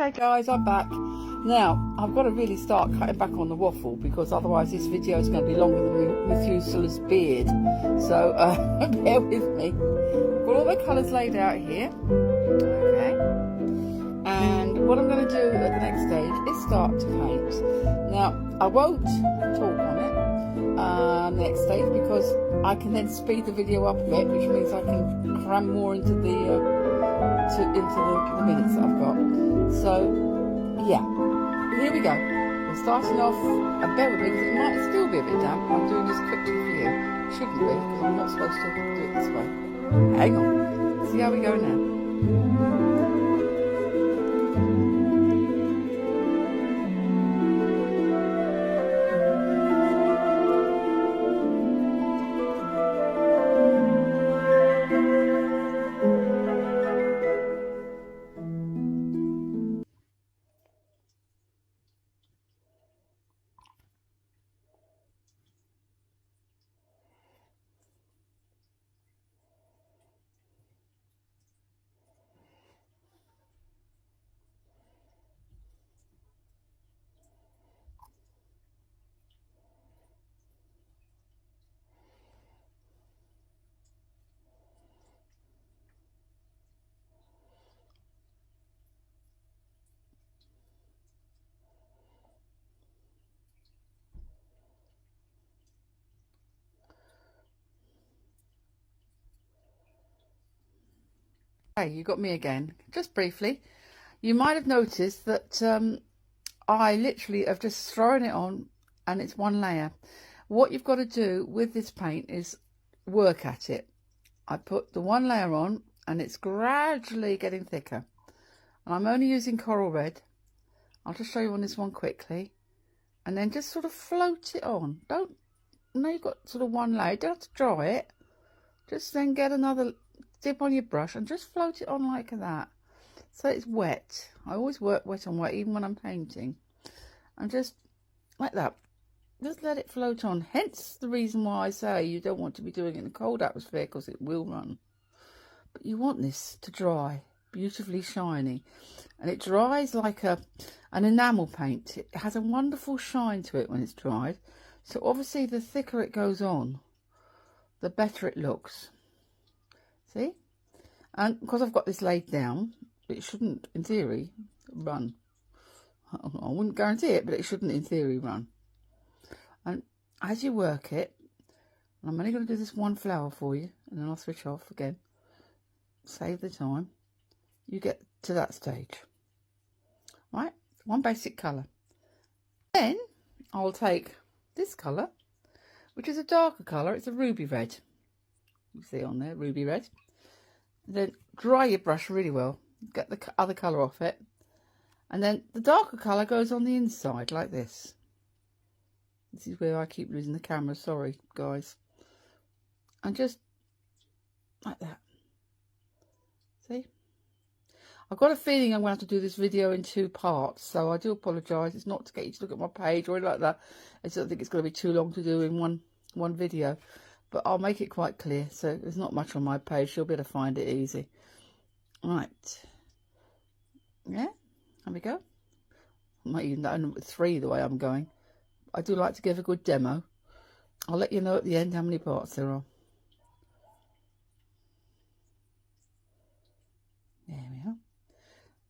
Hi guys, I'm back. Now, I've got to really start cutting back on the waffle because otherwise this video is going to be longer than Methuselah's beard. So, bear with me. Got all the colours laid out here. Okay. And what I'm going to do at the next stage is start to paint. Now, I won't talk on it next stage because I can then speed the video up a bit, which means I can cram more into the minutes that I've got. So yeah, here we go. We're starting off, and bear with me because it might still be a bit damp. I'm doing this quickly for you. It shouldn't be because I'm not supposed to do it this way. Hang on. See how we go now. Hey, you got me again. Just briefly, you might have noticed that I literally have just thrown it on and it's one layer. What you've got to do with this paint is work at it. I put the one layer on and it's gradually getting thicker. And I'm only using coral red. I'll just show you on this one quickly. And then just sort of float it on. Now you've got sort of one layer. You don't have to dry it. Just then get another dip on your brush and just float it on like that. So it's wet. I always work wet on wet, even when I'm painting. And just like that. Just let it float on. Hence the reason why I say you don't want to be doing it in a cold atmosphere because it will run. But you want this to dry beautifully shiny. And it dries like an enamel paint. It has a wonderful shine to it when it's dried. So obviously the thicker it goes on, the better it looks. See? And because I've got this laid down, it shouldn't, in theory, run. I wouldn't guarantee it, but it shouldn't, in theory, run. And as you work it, I'm only going to do this one flower for you, and then I'll switch off again. Save the time. You get to that stage. Right? One basic colour. Then I'll take this colour, which is a darker colour. It's a ruby red. You see on there, ruby red. Then dry your brush really well. Get the other colour off it. And then the darker colour goes on the inside like this. This is where I keep losing the camera. Sorry, guys. And just like that. See? I've got a feeling I'm going to have to do this video in 2 parts. So I do apologise. It's not to get you to look at my page or anything like that. I just don't think it's going to be too long to do in one video. But I'll make it quite clear, so there's not much on my page. You'll be able to find it easy. Right. Yeah, there we go. I might even know number 3 the way I'm going. I do like to give a good demo. I'll let you know at the end how many parts there are. There we are.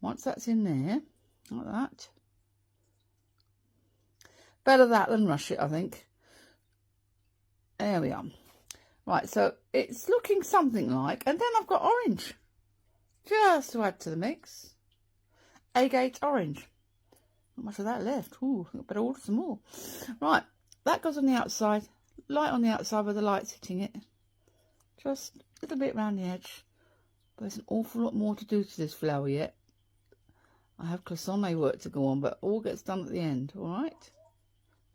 Once that's in there, like that. Better that than rush it, I think. There we are. Right, so it's looking something like, and then I've got orange, just to add to the mix. Agate orange. Not much of that left. Ooh, I better order some more. Right, that goes on the outside. Light on the outside where the light's hitting it. Just a little bit around the edge. But there's an awful lot more to do to this flower yet. I have cloisonne work to go on, but all gets done at the end, all right?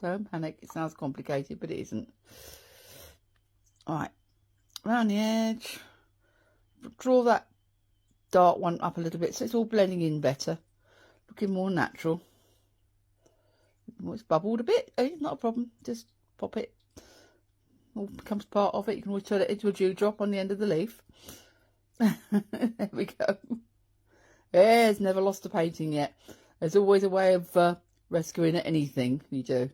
Don't panic. It sounds complicated, but it isn't. All right, around the edge, draw that dark one up a little bit so it's all blending in better, looking more natural. Well, it's bubbled a bit, not a problem, just pop it, all becomes part of it. You can always turn it into a dewdrop on the end of the leaf. There we go. Hair's never lost a painting yet. There's always a way of rescuing anything you do.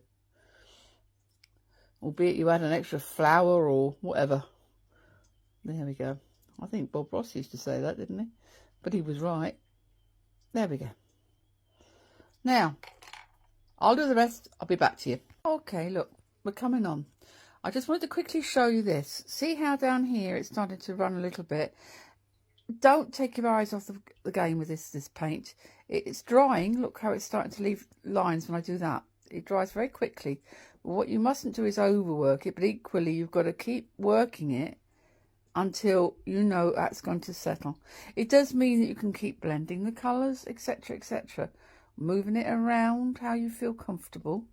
Albeit you add an extra flower or whatever. There we go. I think Bob Ross used to say that, didn't he? But he was right. There we go. Now, I'll do the rest. I'll be back to you. Okay, look, we're coming on. I just wanted to quickly show you this. See how down here it's starting to run a little bit. Don't take your eyes off the game with this paint. It's drying. Look how it's starting to leave lines when I do that. It dries very quickly. But what you mustn't do is overwork it, but equally you've got to keep working it until you know that's going to settle. It does mean that you can keep blending the colours, etc, etc, moving it around how you feel comfortable,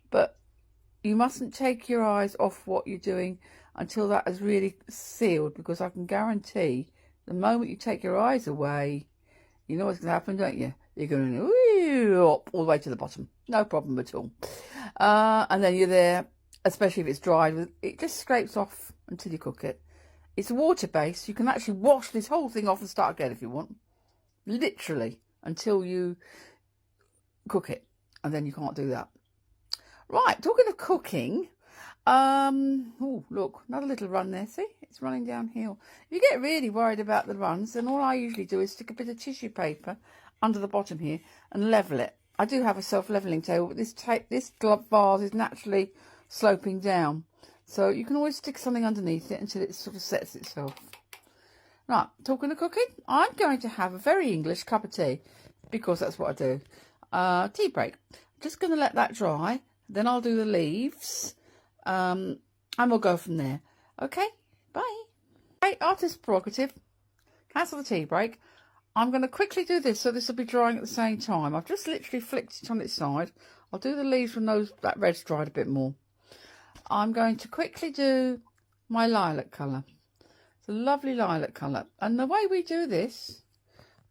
but you mustn't take your eyes off what you're doing until that is really sealed, because I can guarantee the moment you take your eyes away, you know what's going to happen, don't you? You're going to up all the way to the bottom. No problem at all. And then you're there, especially if it's dried, it just scrapes off until you cook it. It's water-based. You can actually wash this whole thing off and start again if you want. Literally, until you cook it. And then you can't do that. Right, talking of cooking, oh, look, another little run there. See, it's running downhill. If you get really worried about the runs, then all I usually do is stick a bit of tissue paper under the bottom here and level it. I do have a self-leveling table, but this glove vase is naturally sloping down. So you can always stick something underneath it until it sort of sets itself. Right, talking of cooking, I'm going to have a very English cup of tea, because that's what I do. Tea break. Just going to let that dry. Then I'll do the leaves. And we'll go from there. Okay, bye. Okay, artist prerogative. Cancel the tea break. I'm going to quickly do this, so this will be drying at the same time. I've just literally flicked it on its side. I'll do the leaves when that red's dried a bit more. I'm going to quickly do my lilac colour. It's a lovely lilac colour. And the way we do this,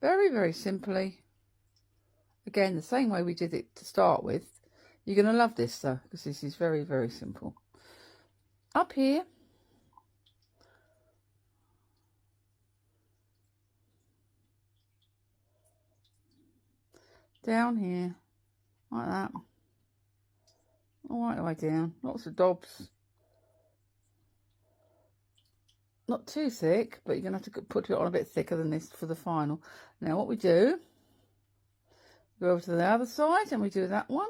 very, very simply, again, the same way we did it to start with. You're going to love this though, because this is very, very simple. Up here, down here, like that, all right the way down, lots of dobs. Not too thick, but you're going to have to put it on a bit thicker than this for the final. Now what we do, go over to the other side and we do that one.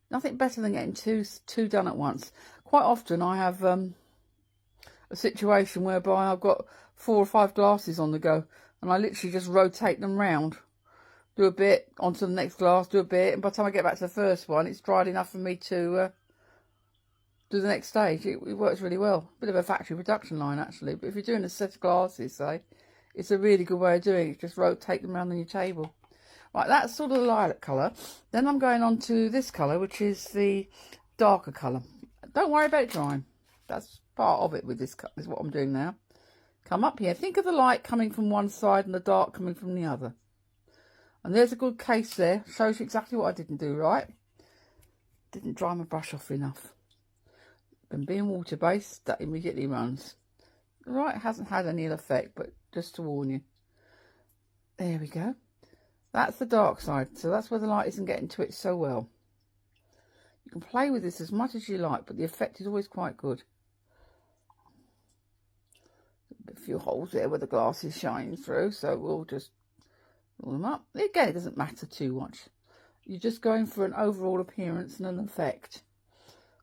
Nothing better than getting two done at once. Quite often I have a situation whereby I've got 4 or 5 glasses on the go, and I literally just rotate them round. Do a bit onto the next glass, do a bit, and by the time I get back to the first one, it's dried enough for me to do the next stage. It works really well. Bit of a factory production line actually, but if you're doing a set of glasses, say, it's a really good way of doing it. Just rotate them around on your table. Right, that's sort of the lilac colour. Then I'm going on to this colour, which is the darker colour. Don't worry about it drying. That's part of it with this colour, is what I'm doing now. Come up here. Think of the light coming from one side and the dark coming from the other. And there's a good case there. Shows you exactly what I didn't do right. Didn't dry my brush off enough. And being water-based, that immediately runs. Right, it hasn't had any effect, but just to warn you. There we go. That's the dark side, so that's where the light isn't getting to it so well. You can play with this as much as you like, but the effect is always quite good. A few holes there where the glass is shining through, so we'll just roll them up. Again, it doesn't matter too much. You're just going for an overall appearance and an effect,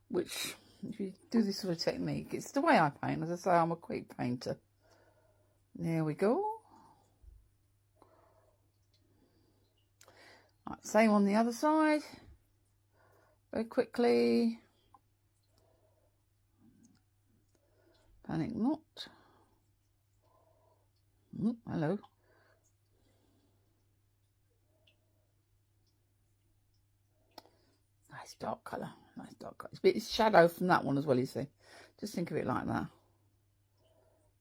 which, if you do this sort of technique, it's the way I paint. As I say, I'm a quick painter. There we go. Right, same on the other side. Very quickly. Panic not. Oh, hello. Nice dark colour. Nice dark colour. It's a bit shadow from that one as well, you see. Just think of it like that.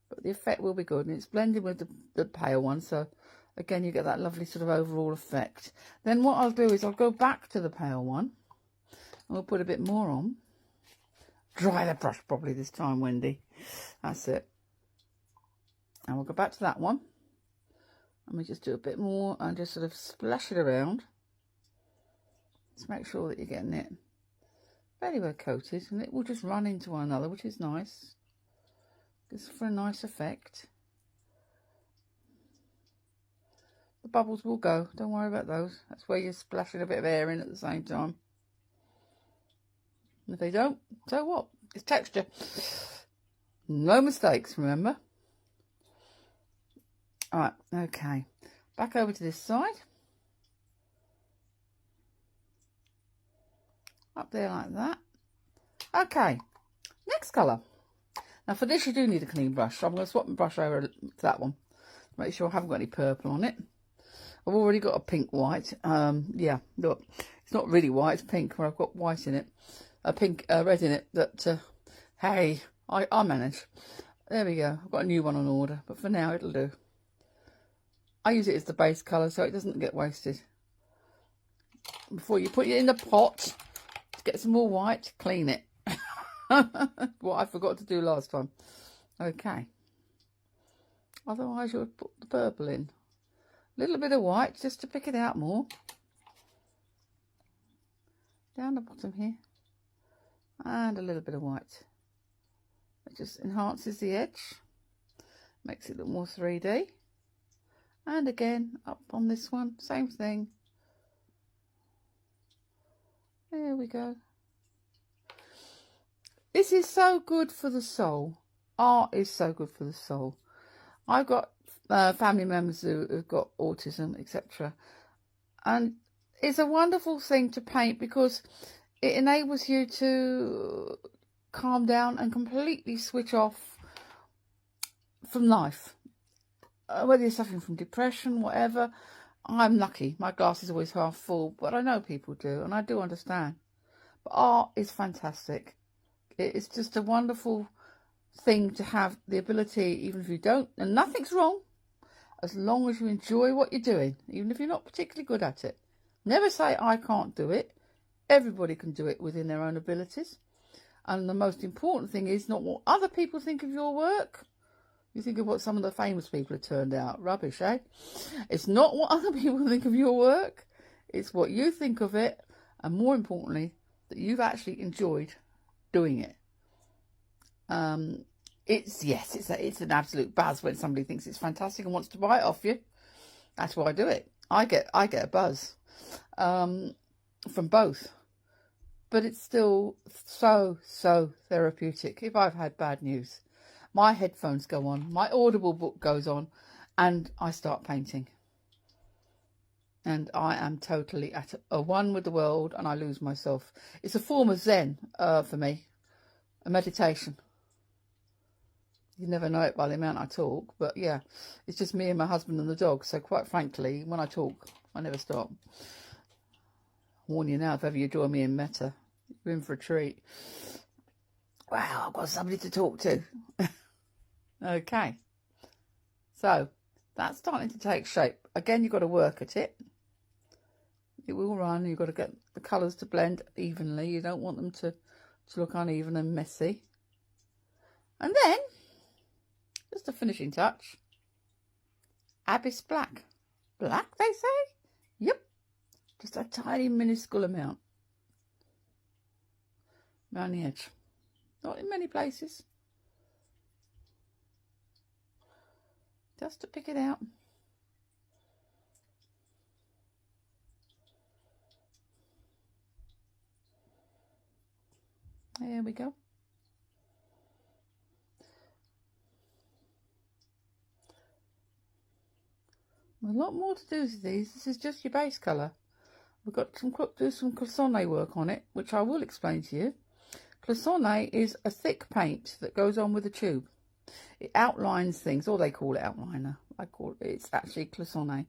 But the effect will be good, and it's blended with the pale one, so again you get that lovely sort of overall effect. Then what I'll do is I'll go back to the pale one, and we'll put a bit more on. Dry the brush properly this time, Wendy. That's it. And we'll go back to that one. And we just do a bit more and just sort of splash it around. Just make sure that you're getting it very well coated, and it will just run into one another, which is nice. Just for a nice effect. The bubbles will go, don't worry about those. That's where you're splashing a bit of air in at the same time. And if they don't, so what? It's texture. No mistakes, remember? Alright, okay. Back over to this side. Up there like that. Okay, next colour. Now for this you do need a clean brush. So I'm going to swap my brush over to that one. Make sure I haven't got any purple on it. I've already got a pink white. Yeah, look, it's not really white, it's pink where I've got white in it. A pink, red in it, that, hey, I manage. There we go. I've got a new one on order, but for now it'll do. I use it as the base colour so it doesn't get wasted. Before you put it in the pot, to get some more white, clean it. What I forgot to do last time. Okay. Otherwise you'll put the purple in. A little bit of white just to pick it out more. Down the bottom here. And a little bit of white. It just enhances the edge. Makes it look more 3D. And again, up on this one, same thing. There we go. This is so good for the soul. Art is so good for the soul. I've got family members who've got autism, etc. And it's a wonderful thing to paint because it enables you to calm down and completely switch off from life. Whether you're suffering from depression, whatever. I'm lucky. My glass is always half full, but I know people do, and I do understand. But art is fantastic. It's just a wonderful thing to have the ability, even if you don't, and nothing's wrong, as long as you enjoy what you're doing, even if you're not particularly good at it. Never say, I can't do it. Everybody can do it within their own abilities. And the most important thing is not what other people think of your work. You think of what some of the famous people have turned out. Rubbish, eh? It's not what other people think of your work. It's what you think of it. And more importantly, that you've actually enjoyed doing it. It's an absolute buzz when somebody thinks it's fantastic and wants to buy it off you. That's why I do it. I get a buzz from both. But it's still so therapeutic. If I've had bad news, my headphones go on, my Audible book goes on, and I start painting. And I am totally at a one with the world, and I lose myself. It's a form of Zen for me, a meditation. You never know it by the amount I talk, but yeah, it's just me and my husband and the dog. So quite frankly, when I talk, I never stop. Warn you now, if ever you join me in Meta, you're in for a treat. Wow, I've got somebody to talk to. Okay, so that's starting to take shape. Again, you've got to work at it. It will run. You've got to get the colours to blend evenly. You don't want them to look uneven and messy. And then, just a finishing touch, Abyss Black. Black, they say? Yep. Just a tiny, minuscule amount around the edge. Not in many places. Just to pick it out. There we go. A lot more to do with these. This is just your base colour. We've got to do some Cloisonné work on it, which I will explain to you. Cloisonné is a thick paint that goes on with a tube. It outlines things, or they call it outliner. It's actually Cloisonné.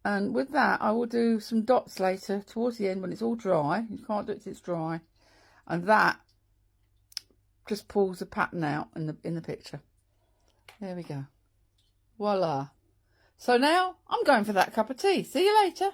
And with that, I will do some dots later towards the end when it's all dry. You can't do it till it's dry. And that just pulls the pattern out in the picture. There we go. Voila. So now I'm going for that cup of tea. See you later.